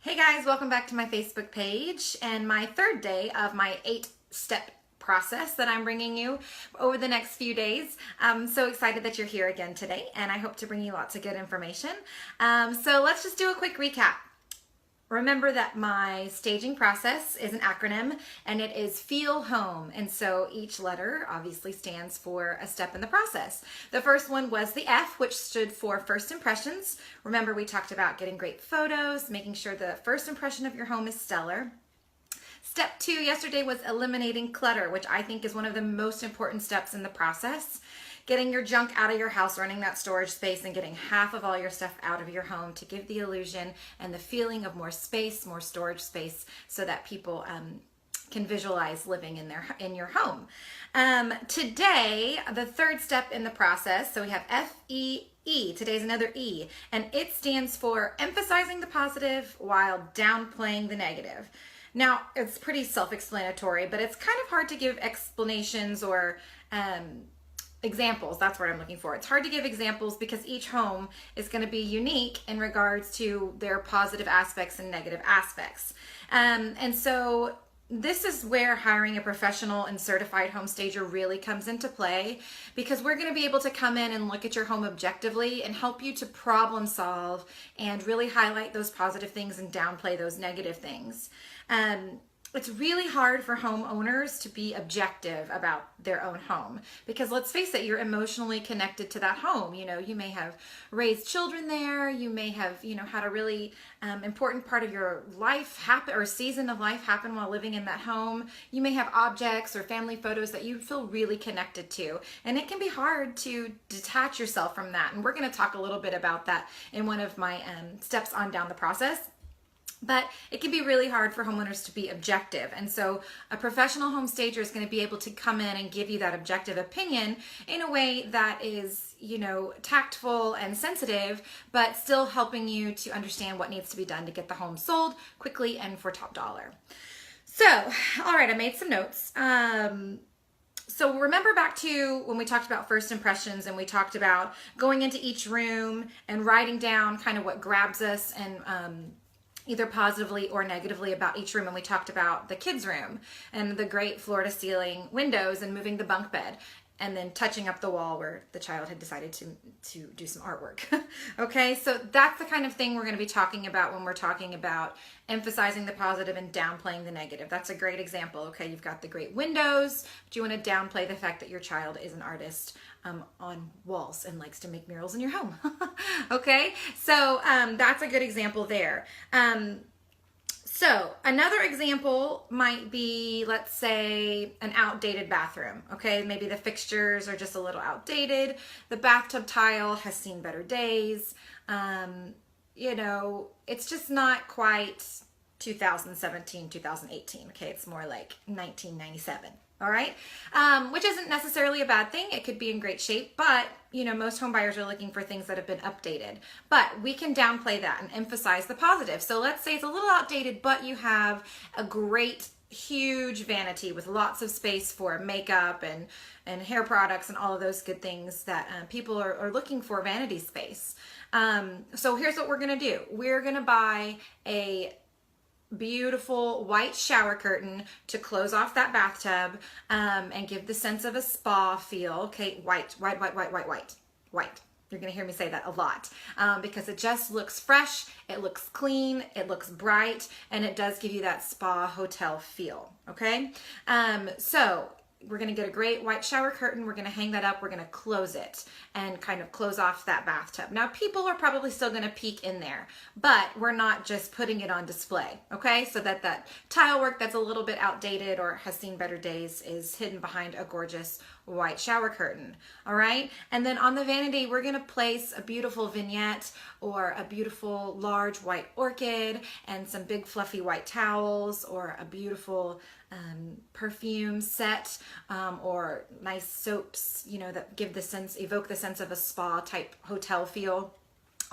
Hey guys, welcome back to my Facebook page and my third day of my 8-step process that I'm bringing you over the next few days. I'm so excited that you're here again today, and I hope to bring you lots of good information. So let's just do a quick recap. Remember that my staging process is an acronym, and it is Feel Home. And so each letter obviously stands for a step in the process. The first one was the F, which stood for first impressions. Remember, we talked about getting great photos, making sure the first impression of your home is stellar. Step 2 yesterday was eliminating clutter, which I think is one of the most important steps in the process. Getting your junk out of your house, running that storage space, and getting half of all your stuff out of your home to give the illusion and the feeling of more space, more storage space, so that people can visualize living in your home. Today, the third step in the process, so we have F-E-E. Today's another E, and it stands for emphasizing the positive while downplaying the negative. Now, it's pretty self-explanatory, but it's kind of hard to give explanations or examples. That's what I'm looking for. It's hard to give examples because each home is going to be unique in regards to their positive aspects and negative aspects. And so this is where hiring a professional and certified home stager really comes into play, because we're going to be able to come in and look at your home objectively and help you to problem solve and really highlight those positive things and downplay those negative things. It's really hard for homeowners to be objective about their own home because, let's face it, you're emotionally connected to that home. You know, you may have raised children there. You may have, had a really important part of your life happen, or season of life happen while living in that home. You may have objects or family photos that you feel really connected to, and it can be hard to detach yourself from that. And we're going to talk a little bit about that in one of my steps on down the process. But it can be really hard for homeowners to be objective. And so a professional home stager is going to be able to come in and give you that objective opinion in a way that is, tactful and sensitive, but still helping you to understand what needs to be done to get the home sold quickly and for top dollar. So, all right, I made some notes. So remember back to when we talked about first impressions, and we talked about going into each room and writing down kind of what grabs us and either positively or negatively about each room. And we talked about the kids' room and the great floor-to-ceiling windows and moving the bunk bed and then touching up the wall where the child had decided to do some artwork. Okay, so that's the kind of thing we're going to be talking about when we're talking about emphasizing the positive and downplaying the negative. That's a great example. Okay, you've got the great windows, but you want to downplay the fact that your child is an artist on walls and likes to make murals in your home. Okay, so that's a good example there. So another example might be, let's say, an outdated bathroom. Okay, maybe the fixtures are just a little outdated. The bathtub tile has seen better days. It's just not quite 2017, 2018. Okay, it's more like 1997. All right, which isn't necessarily a bad thing. It could be in great shape, but most home buyers are looking for things that have been updated. But we can downplay that and emphasize the positive. So let's say it's a little outdated, but you have a great, huge vanity with lots of space for makeup and hair products and all of those good things that people are looking for, vanity space. So here's what we're gonna do. We're gonna buy a beautiful white shower curtain to close off that bathtub and give the sense of a spa feel. Okay, white. You're going to hear me say that a lot because it just looks fresh, it looks clean, it looks bright, and it does give you that spa hotel feel. Okay, so we're going to get a great white shower curtain. We're going to hang that up. We're going to close it and kind of close off that bathtub. Now, people are probably still going to peek in there, but we're not just putting it on display, okay? So that tile work that's a little bit outdated or has seen better days is hidden behind a gorgeous white shower curtain, all right? And then on the vanity, we're going to place a beautiful vignette or a beautiful large white orchid and some big fluffy white towels or a beautiful perfume set or nice soaps, that evoke the sense of a spa type hotel feel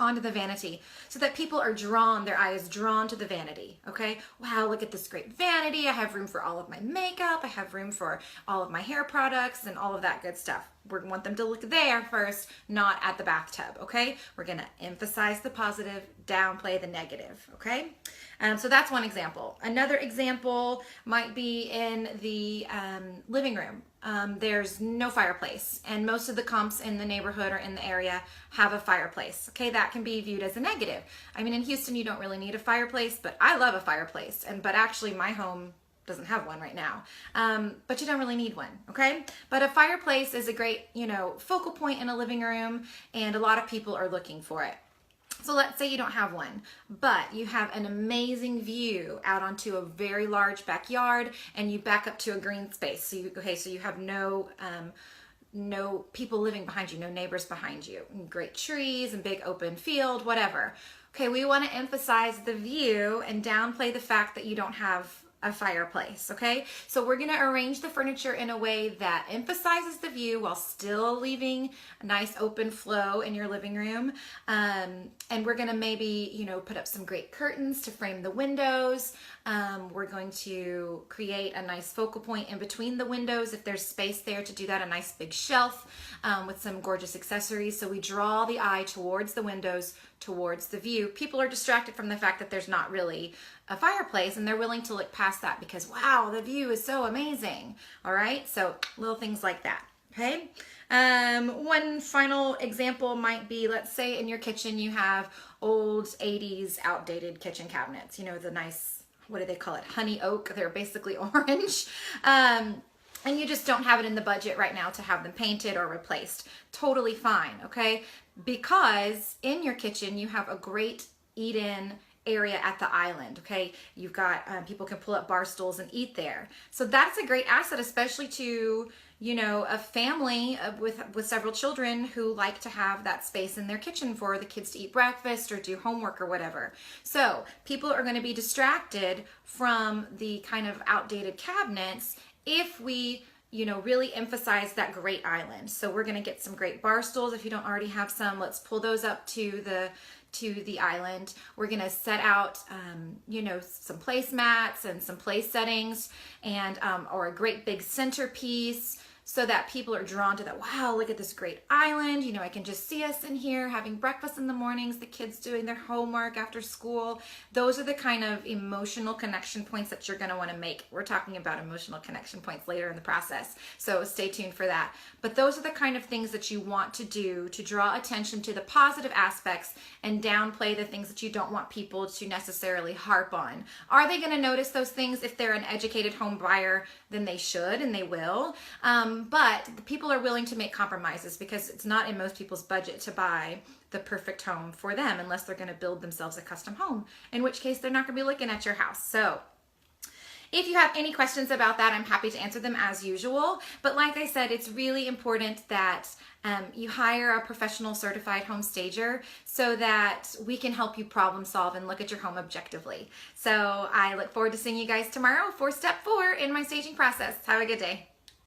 onto the vanity, so that people are drawn, their eye is drawn to the vanity. Okay, wow, look at this great vanity. I have room for all of my makeup. I have room for all of my hair products and all of that good stuff. We want them to look there first, not at the bathtub, okay? We're gonna emphasize the positive, downplay the negative, okay? So that's one example. Another example might be in the living room. There's no fireplace, and most of the comps in the neighborhood or in the area have a fireplace. Okay, that can be viewed as a negative. I mean, in Houston, you don't really need a fireplace, but I love a fireplace. But actually, my home doesn't have one right now. But you don't really need one, okay? But a fireplace is a great, focal point in a living room, and a lot of people are looking for it. So let's say you don't have one, but you have an amazing view out onto a very large backyard, and you back up to a green space. So you have no people living behind you, no neighbors behind you, and great trees and big open field, whatever. Okay, we want to emphasize the view and downplay the fact that you don't have a fireplace, okay? So we're gonna arrange the furniture in a way that emphasizes the view while still leaving a nice open flow in your living room. And we're gonna maybe, put up some great curtains to frame the windows. We're going to create a nice focal point in between the windows if there's space there to do that, a nice big shelf with some gorgeous accessories. So we draw the eye towards the windows, towards the view. People are distracted from the fact that there's not really a fireplace, and they're willing to look past that because, wow, the view is so amazing. All right, so little things like that, okay? One final example might be, let's say in your kitchen you have old 80s outdated kitchen cabinets, the nice, what do they call it, honey oak, they're basically orange. And you just don't have it in the budget right now to have them painted or replaced. Totally fine, okay? Because in your kitchen you have a great eat-in area at the island, okay? You've got, people can pull up bar stools and eat there. So that's a great asset, especially to, a family with several children who like to have that space in their kitchen for the kids to eat breakfast or do homework or whatever. So people are going to be distracted from the kind of outdated cabinets if we really emphasize that great island. So we're going to get some great bar stools. If you don't already have some, let's pull those up to the island. We're going to set out, some placemats and some place settings and, or a great big centerpiece so that people are drawn to that. Wow, look at this great island. I can just see us in here having breakfast in the mornings, the kids doing their homework after school. Those are the kind of emotional connection points that you're going to want to make. We're talking about emotional connection points later in the process, so stay tuned for that. But those are the kind of things that you want to do to draw attention to the positive aspects and downplay the things that you don't want people to necessarily harp on. Are they going to notice those things? If they're an educated home buyer, then they should and they will. But the people are willing to make compromises because it's not in most people's budget to buy the perfect home for them unless they're going to build themselves a custom home, in which case they're not going to be looking at your house. So if you have any questions about that, I'm happy to answer them as usual. But like I said, it's really important that you hire a professional certified home stager so that we can help you problem solve and look at your home objectively. So I look forward to seeing you guys tomorrow for step 4 in my staging process. Have a good day.